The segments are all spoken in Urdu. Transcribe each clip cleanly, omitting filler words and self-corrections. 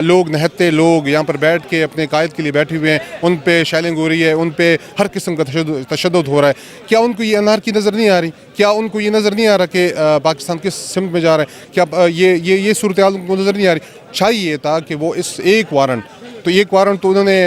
لوگ نہتے لوگ یہاں پر بیٹھ کے اپنے قائد کے لیے بیٹھے ہوئے ہیں، ان پہ شیلنگ ہو رہی ہے، ان پہ ہر قسم کا تشدد ہو رہا ہے. کیا ان کو یہ انارکی نظر نہیں آ رہی؟ کیا ان کو یہ نظر نہیں آ رہا کہ پاکستان کس سمت میں جا رہا ہے؟ کیا یہ صورتحال ان کو نظر نہیں آ رہی؟ چاہیے تھا کہ وہ اس ایک وارنٹ تو انہوں نے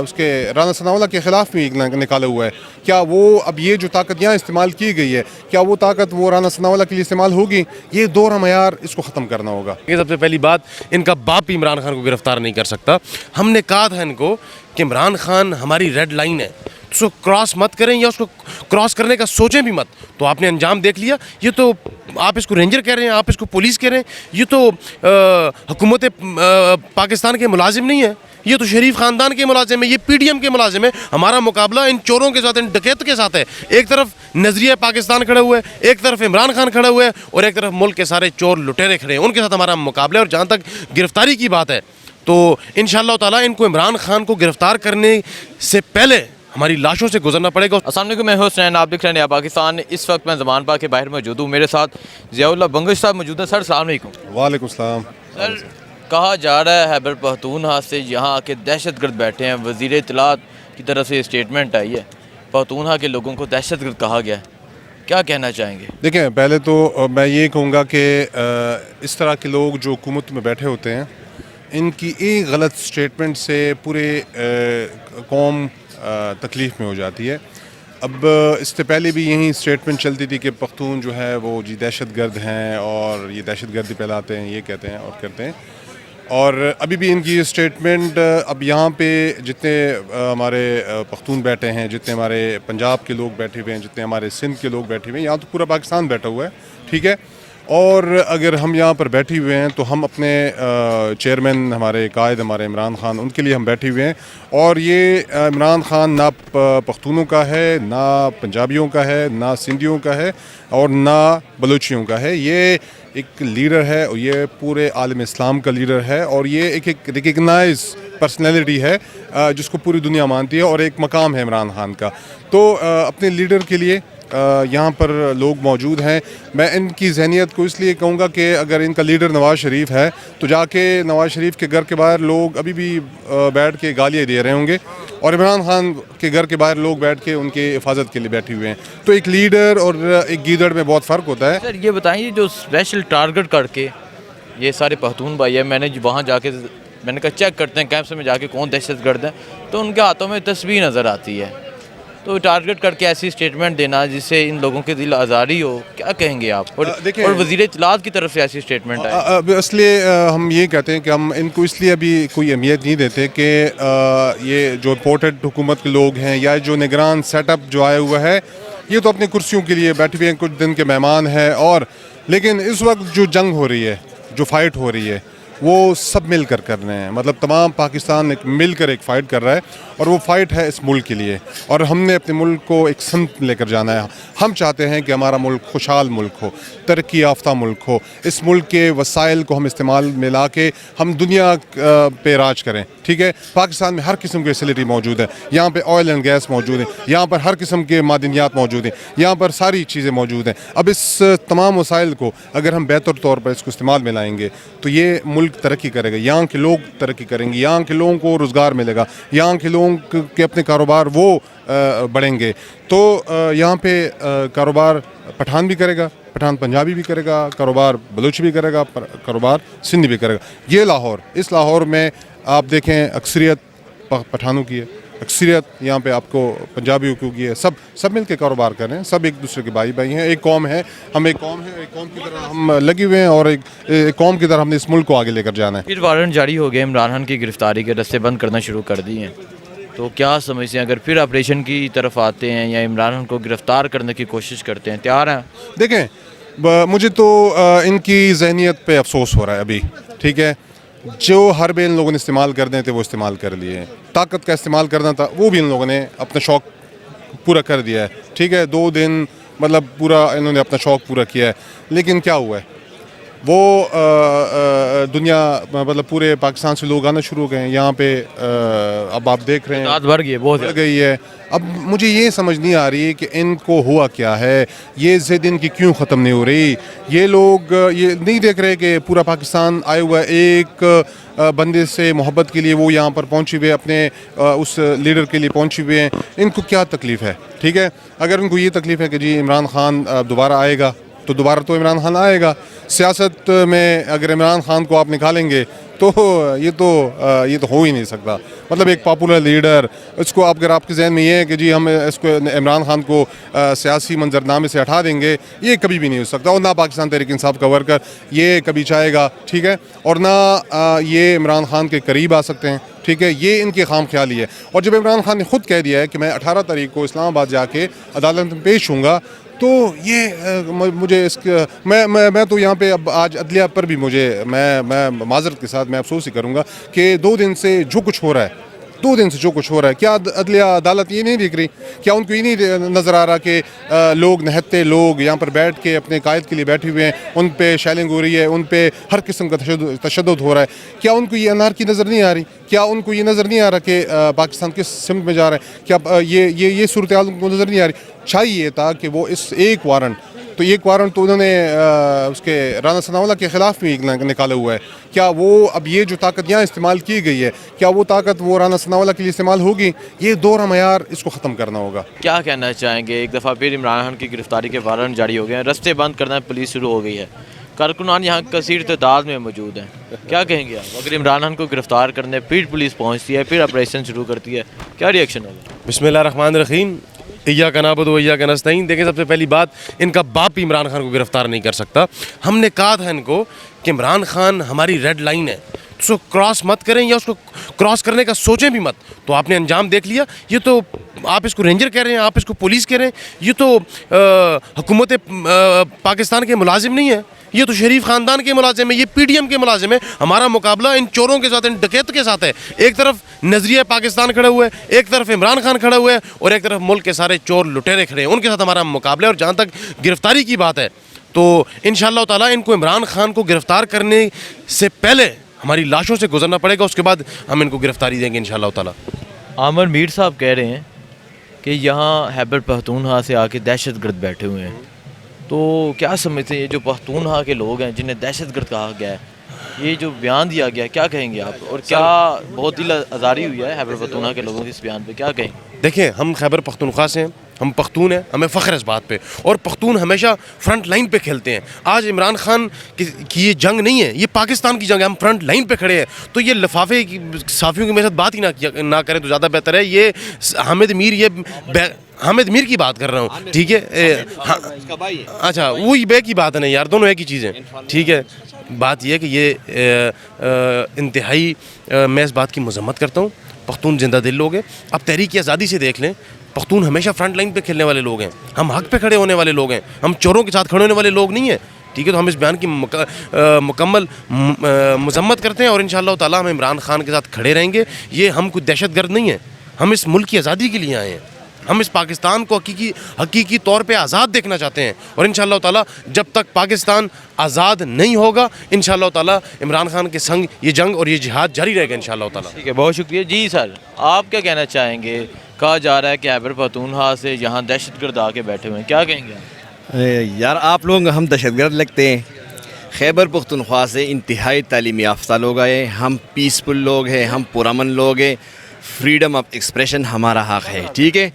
اس کے رانا ثناءاللہ کے خلاف بھی نکالا ہوا ہے. کیا وہ اب یہ جو طاقت یہاں استعمال کی گئی ہے، کیا وہ طاقت وہ رانا ثناءاللہ کے لیے استعمال ہوگی؟ یہ دوہرا معیار اس کو ختم کرنا ہوگا. سب سے پہلی بات، ان کا باپ بھی عمران خان کو گرفتار نہیں کر سکتا. ہم نے کہا تھا ان کو کہ عمران خان ہماری ریڈ لائن ہے، اس کو کراس مت کریں یا اس کو کراس کرنے کا سوچیں بھی مت. تو آپ نے انجام دیکھ لیا. یہ تو آپ اس کو رینجر کہہ رہے ہیں، آپ اس کو پولیس کہہ رہے ہیں. یہ تو حکومت پاکستان کے ملازم نہیں ہے، یہ تو شریف خاندان کے ملازم ہے، یہ پی ڈی ایم کے ملازم ہے. ہمارا مقابلہ ان چوروں کے ساتھ، ان ڈکیت کے ساتھ ہے. ایک طرف نظریہ پاکستان کھڑے ہوئے، ایک طرف عمران خان کھڑے ہوئے، اور ایک طرف ملک کے سارے چور لٹیرے کھڑے ہیں. ان کے ساتھ ہمارا مقابلہ ہے. اور جہاں تک گرفتاری کی بات ہے تو انشاءاللہ تعالیٰ ان کو عمران خان کو گرفتار کرنے سے پہلے ہماری لاشوں سے گزرنا پڑے گا. السلام علیکم، میں حسین، آپ دیکھ رہے ہیں نیا پاکستان. اس وقت میں زمان پاک کے باہر موجود ہوں. میرے ساتھ ضیاء اللہ بنگش صاحب موجود ہیں. سر السلام علیکم. وعلیکم السلام. سر، کہا جا رہا ہے خیبر پختونخوا سے یہاں آ کے دہشت گرد بیٹھے ہیں. وزیر اطلاعات کی طرف سے اسٹیٹمنٹ آئی ہے، پختونخوا کے لوگوں کو دہشت گرد کہا گیا ہے. کیا کہنا چاہیں گے؟ دیکھیں، پہلے تو میں یہ کہوں گا کہ اس طرح کے لوگ جو حکومت میں بیٹھے ہوتے ہیں، ان کی ایک غلط سٹیٹمنٹ سے پورے قوم تکلیف میں ہو جاتی ہے. اب اس سے پہلے بھی یہی سٹیٹمنٹ چلتی تھی کہ پختون جو ہے وہ جی دہشت گرد ہیں اور یہ دہشت گردی پھیلاتے ہیں، یہ کہتے ہیں اور کرتے ہیں. اور ابھی بھی ان کی سٹیٹمنٹ، اب یہاں پہ جتنے ہمارے پختون بیٹھے ہیں، جتنے ہمارے پنجاب کے لوگ بیٹھے ہوئے ہیں، جتنے ہمارے سندھ کے لوگ بیٹھے ہوئے ہیں، یہاں تو پورا پاکستان بیٹھا ہوا ہے. ٹھیک ہے. اور اگر ہم یہاں پر بیٹھے ہوئے ہیں تو ہم اپنے چیئرمین، ہمارے قائد، ہمارے عمران خان، ان کے لیے ہم بیٹھے ہوئے ہیں. اور یہ عمران خان نہ پختونوں کا ہے، نہ پنجابیوں کا ہے، نہ سندھیوں کا ہے، اور نہ بلوچیوں کا ہے. یہ ایک لیڈر ہے، اور یہ پورے عالم اسلام کا لیڈر ہے، اور یہ ایک ریکگنائز پرسنالٹی ہے جس کو پوری دنیا مانتی ہے، اور ایک مقام ہے عمران خان کا. تو اپنے لیڈر کے لیے یہاں پر لوگ موجود ہیں. میں ان کی ذہنیت کو اس لیے کہوں گا کہ اگر ان کا لیڈر نواز شریف ہے تو جا کے نواز شریف کے گھر کے باہر لوگ ابھی بھی بیٹھ کے گالیاں دے رہے ہوں گے، اور عمران خان کے گھر کے باہر لوگ بیٹھ کے ان کے حفاظت کے لیے بیٹھے ہوئے ہیں. تو ایک لیڈر اور ایک گیدڑ میں بہت فرق ہوتا ہے. سر یہ بتائیں، جو اسپیشل ٹارگٹ کر کے یہ سارے پختون بھائی ہیں، میں نے وہاں جا کے میں نے کہا چیک کرتے ہیں کیمپس میں جا کے کون دہشت گرد ہیں، تو ان کے ہاتھوں میں تسبیح نظر آتی ہے. تو ٹارگٹ کر کے ایسی اسٹیٹمنٹ دینا جس سے ان لوگوں کے دل آزاری ہو، کیا کہیں گے آپ؟ اور وزیر اطلاعات کی طرف سے ایسی اسٹیٹمنٹ ہے. اس لیے ہم یہ کہتے ہیں کہ ہم ان کو اس لیے ابھی کوئی اہمیت نہیں دیتے کہ یہ جو امپورٹڈ حکومت کے لوگ ہیں یا جو نگران سیٹ اپ جو آیا ہوا ہے، یہ تو اپنی کرسیوں کے لیے بیٹھے ہوئے ہیں، کچھ دن کے مہمان ہیں. اور لیکن اس وقت جو جنگ ہو رہی ہے، جو فائٹ ہو رہی ہے، وہ سب مل کر رہے ہیں. مطلب تمام پاکستان مل کر ایک فائٹ کر رہا ہے، اور وہ فائٹ ہے اس ملک کے لیے. اور ہم نے اپنے ملک کو ایک سمت لے کر جانا ہے. ہم چاہتے ہیں کہ ہمارا ملک خوشحال ملک ہو، ترقی یافتہ ملک ہو. اس ملک کے وسائل کو ہم استعمال میں لا کے ہم دنیا پہ راج کریں. ٹھیک ہے. پاکستان میں ہر قسم کی فیسلٹی موجود ہے. یہاں پہ آئل اینڈ گیس موجود ہے، یہاں پر ہر قسم کے معدنیات موجود ہیں، یہاں پر ساری چیزیں موجود ہیں. اب اس تمام وسائل کو اگر ہم بہتر طور پر اس کو استعمال میں لائیں گے تو یہ ملک ترقی کرے گا. یہاں کے لوگ ترقی کریں گے، یہاں کے لوگوں کو روزگار ملے گا، یہاں کے لوگوں کے اپنے کاروبار وہ بڑھیں گے. تو یہاں پہ کاروبار پٹھان بھی کرے گا، پٹھان پنجابی بھی کرے گا کاروبار، بلوچ بھی کرے گا کاروبار، سندھی بھی کرے گا. یہ لاہور، اس لاہور میں آپ دیکھیں اکثریت پٹھانوں کی ہے، اکثریت یہاں پہ آپ کو پنجابیوں کی ہے. سب مل کے کاروبار کر رہے ہیں، سب ایک دوسرے کے بھائی ہیں. ایک قوم ہے، ہم ایک قوم ہے، ایک قوم کی طرح ہم لگے ہوئے ہیں، اور ایک قوم کی طرح ہم نے اس ملک کو آگے لے کر جانا ہے. پھر وارنٹ جاری ہو گئے، عمران خان کی گرفتاری کے رستے بند کرنا شروع کر دی ہیں. تو کیا سمجھتے ہیں اگر پھر آپریشن کی طرف آتے ہیں یا عمران خان کو گرفتار کرنے کی کوشش کرتے ہیں، تیار ہیں؟ دیکھیں، مجھے تو ان کی ذہنیت پہ افسوس ہو رہا ہے ابھی. ٹھیک ہے. جو حربے ان لوگوں نے استعمال کرنے تھے وہ استعمال کر لیے ہیں. طاقت کا استعمال کرنا تھا وہ بھی ان لوگوں نے اپنا شوق پورا کر دیا ہے. ٹھیک ہے. 2 دن مطلب پورا انہوں نے اپنا شوق پورا کیا ہے. لیکن کیا ہوا ہے؟ وہ دنیا مطلب پورے پاکستان سے لوگ آنا شروع ہو گئے ہیں یہاں پہ. اب آپ دیکھ رہے ہیں تعداد بڑھ گئی ہے بہت بڑھ گئی ہے. اب مجھے یہ سمجھ نہیں آ رہی کہ ان کو ہوا کیا ہے, یہ ضد ان کی کیوں ختم نہیں ہو رہی. یہ لوگ یہ نہیں دیکھ رہے کہ پورا پاکستان آئے ہوا ہے ایک بندے سے محبت کے لیے, وہ یہاں پر پہنچے ہوئے اپنے اس لیڈر کے لیے پہنچے ہوئے ہیں. ان کو کیا تکلیف ہے؟ ٹھیک ہے, اگر ان کو یہ تکلیف ہے کہ جی عمران خان دوبارہ آئے گا تو دوبارہ تو عمران خان آئے گا. سیاست میں اگر عمران خان کو آپ نکالیں گے تو یہ تو ہو ہی نہیں سکتا. مطلب ایک پاپولر لیڈر, اس کو اگر آپ کے ذہن میں یہ ہے کہ جی ہم اس کو عمران خان کو سیاسی منظرنامے سے ہٹا دیں گے, یہ کبھی بھی نہیں ہو سکتا. اور نہ پاکستان تحریک انصاف کا ورکر یہ کبھی چاہے گا, ٹھیک ہے, اور نہ یہ عمران خان کے قریب آ سکتے ہیں. ٹھیک ہے, یہ ان کی خام خیالی ہے. اور جب عمران خان نے خود کہہ دیا ہے کہ میں 18 تاریخ کو اسلام آباد جا کے عدالت میں پیش ہوں گا, تو یہ مجھے اس میں تو یہاں پہ اب آج عدلیہ پر بھی میں معذرت کے ساتھ میں افسوس ہی کروں گا کہ 2 دن سے جو کچھ ہو رہا ہے, کیا عدلیہ عدالت یہ نہیں دیکھ رہی؟ کیا ان کو یہ نہیں نظر آ رہا کہ لوگ نہتے لوگ یہاں پر بیٹھ کے اپنے قائد کے لیے بیٹھے ہوئے ہیں, ان پہ شیلنگ ہو رہی ہے, ان پہ ہر قسم کا تشدد ہو رہا ہے. کیا ان کو یہ انارکی نظر نہیں آ رہی؟ کیا ان کو یہ نظر نہیں آ رہا کہ پاکستان کس سمت میں جا رہا ہے؟ کیا یہ صورتحال ان کو نظر نہیں آ رہی؟ چاہیے یہ تھا کہ وہ اس ایک وارنٹ تو انہوں نے اس کے رانا ثناء اللہ کے خلاف بھی نکالا ہوا ہے. کیا وہ اب یہ جو طاقت یہاں استعمال کی گئی ہے, کیا وہ طاقت وہ رانا ثناء اللہ کے لیے استعمال ہوگی؟ یہ دورہ معیار اس کو ختم کرنا ہوگا. کیا کہنا چاہیں گے؟ ایک دفعہ پھر عمران خان کی گرفتاری کے وارنٹ جاری ہو گئے ہیں, رستے بند کرنا پولیس شروع ہو گئی ہے, کارکنان یہاں کثیر تعداد میں موجود ہیں. کیا کہیں گے آپ اگر عمران خان کو گرفتار کرنے پھر پولیس پہنچتی ہے, پھر آپریشن شروع کرتی ہے, کیا ری ایکشن ہوگا؟ بسم اللہ الرحمن الرحیم. ایاک نعبد و ایاک نستعین. دیکھیں, سب سے پہلی بات, ان کا باپ بھی عمران خان کو گرفتار نہیں کر سکتا. ہم نے کہا تھا ان کو کہ عمران خان ہماری ریڈ لائن ہے, اس کو کراس مت کریں یا اس کو کراس کرنے کا سوچیں بھی مت. تو آپ نے انجام دیکھ لیا. یہ تو آپ اس کو رینجر کہہ رہے ہیں, آپ اس کو پولیس کہہ رہے ہیں, یہ تو حکومت پاکستان کے ملازم نہیں ہے, یہ تو شریف خاندان کے ملازم ہیں, یہ پی ڈی ایم کے ملازم ہیں. ہمارا مقابلہ ان چوروں کے ساتھ, ان ڈکیت کے ساتھ ہے. ایک طرف نظریہ پاکستان کھڑے ہوئے, ایک طرف عمران خان کھڑے ہوئے, اور ایک طرف ملک کے سارے چور لٹیرے کھڑے ہیں. ان کے ساتھ ہمارا مقابلہ ہے. اور جہاں تک گرفتاری کی بات ہے تو انشاءاللہ تعالیٰ ان کو عمران خان کو گرفتار کرنے سے پہلے ہماری لاشوں سے گزرنا پڑے گا, اس کے بعد ہم ان کو گرفتاری دیں گے انشاءاللہ تعالیٰ. عامر میر صاحب کہہ رہے ہیں کہ یہاں خیبر پختونخوا سے آ کے دہشت گرد بیٹھے ہوئے ہیں. تو کیا سمجھتے ہیں یہ جو پختونخوا کے لوگ ہیں جنہیں دہشت گرد کہا گیا ہے, یہ جو بیان دیا گیا ہے, کیا کہیں گے آپ؟ اور کیا بہت دل آزاری ہوئی ہے خیبر پختونخوا کے لوگوں کی اس بیان پہ, کیا کہیں گے؟ دیکھیں, ہم خیبر پختونخوا سے ہیں, ہم پختون ہیں, ہمیں فخر ہے اس بات پہ, اور پختون ہمیشہ فرنٹ لائن پہ کھیلتے ہیں. آج عمران خان کی یہ جنگ نہیں ہے, یہ پاکستان کی جنگ ہے. ہم فرنٹ لائن پہ کھڑے ہیں. تو یہ لفافے کی صحافیوں کی میرے ساتھ بات ہی نہ کریں تو زیادہ بہتر ہے. یہ حامد میر کی بات کر رہا ہوں, ٹھیک ہے. اچھا, وہی بے کی بات ہے نا یار, دونوں ایک ہی چیزیں, ٹھیک ہے. بات یہ ہے کہ یہ انتہائی میں اس بات کی مذمت کرتا ہوں. پختون زندہ دل لوگ ہیں. اب تحریک آزادی سے دیکھ لیں, پختون ہمیشہ فرنٹ لائن پہ کھیلنے والے لوگ ہیں. ہم حق پہ کھڑے ہونے والے لوگ ہیں, ہم چوروں کے ساتھ کھڑے ہونے والے لوگ نہیں ہیں, ٹھیک ہے. تو ہم اس بیان کی مکمل مذمت کرتے ہیں, اور انشاءاللہ تعالیٰ ہم عمران خان کے ساتھ کھڑے رہیں گے. یہ ہم کوئی دہشت گرد نہیں ہیں, ہم اس ملک کی آزادی کے لیے آئے ہیں. ہم اس پاکستان کو حقیقی طور پہ آزاد دیکھنا چاہتے ہیں, اور انشاءاللہ تعالیٰ جب تک پاکستان آزاد نہیں ہوگا انشاءاللہ تعالیٰ عمران خان کے سنگ یہ جنگ اور یہ جہاد جاری رہے گا انشاءاللہ تعالیٰ. ٹھیک ہے, بہت شکریہ. جی سر, آپ کیا کہنا چاہیں گے؟ کہا جا رہا ہے کہ خیبر پختونخوا سے یہاں دہشت گرد آ کے بیٹھے ہوئے ہیں, کیا کہیں گے آپ؟ یار آپ لوگ ہم دہشت گرد لگتے ہیں. خیبر پختونخوا سے انتہائی تعلیم یافتہ لوگ آئے, ہم پیسفل لوگ ہیں, ہم پرامن لوگ ہیں, فریڈم آف ایکسپریشن ہمارا حق ہے, ٹھیک ہے.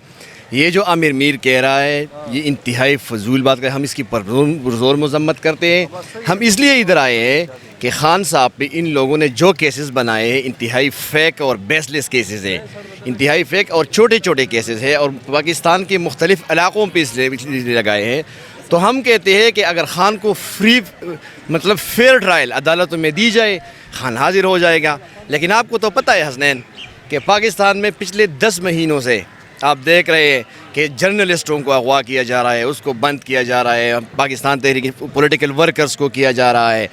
یہ جو عامر میر کہہ رہا ہے یہ انتہائی فضول بات ہے, ہم اس کی پرزور مذمت کرتے ہیں. ہم اس لیے ادھر آئے ہیں کہ خان صاحب پہ ان لوگوں نے جو کیسز بنائے ہیں انتہائی فیک اور بیس لیس کیسز ہیں, انتہائی فیک اور چھوٹے چھوٹے کیسز ہیں, اور پاکستان کے مختلف علاقوں پہ اس لیے لگائے ہیں. تو ہم کہتے ہیں کہ اگر خان کو فیئر ٹرائل عدالتوں میں دی جائے, خان حاضر ہو جائے گا. لیکن آپ کو تو پتہ ہے حسنین کہ پاکستان میں پچھلے 10 مہینوں سے آپ دیکھ رہے ہیں کہ جرنلسٹوں کو اغوا کیا جا رہا ہے, اس کو بند کیا جا رہا ہے, پاکستان تحریک پولیٹیکل ورکرز کو کیا جا رہا ہے.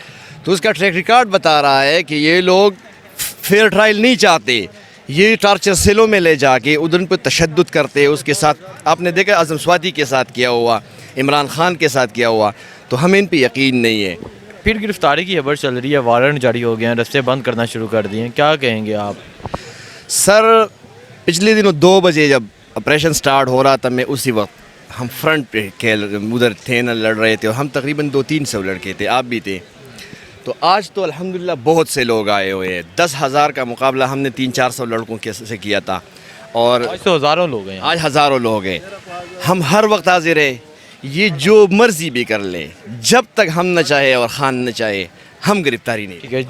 تو اس کا ٹریک ریکارڈ بتا رہا ہے کہ یہ لوگ فیئر ٹرائل نہیں چاہتے, یہ ٹارچر سیلوں میں لے جا کے ادھر پہ تشدد کرتے. اس کے ساتھ آپ نے دیکھا اعظم سوادی کے ساتھ کیا ہوا, عمران خان کے ساتھ کیا ہوا. تو ہمیں ان پہ یقین نہیں ہے. پھر گرفتاری کی خبر چل رہی ہے, وارنٹ جاری ہو گئے ہیں, رستے بند کرنا شروع کر دیے ہیں, کیا کہیں گے آپ؟ سر پچھلے دنوں 2 بجے جب آپریشن سٹارٹ ہو رہا تھا, میں اسی وقت ہم فرنٹ پہ ادھر تھے نا, لڑ رہے تھے, اور ہم تقریباً 200-300 لڑکے تھے, آپ بھی تھے. تو آج تو الحمدللہ بہت سے لوگ آئے ہوئے ہیں. 10,000 کا مقابلہ ہم نے 300-400 لڑکوں سے کیا تھا, اور آج تو ہزاروں لوگ ہیں. آج ہزاروں لوگ ہیں. ہم ہر وقت حاضر ہیں, یہ جو مرضی بھی کر لیں, جب تک ہم نہ چاہے اور خان نہ چاہے ہم گرفتاری نہیں. ٹھیک ہے.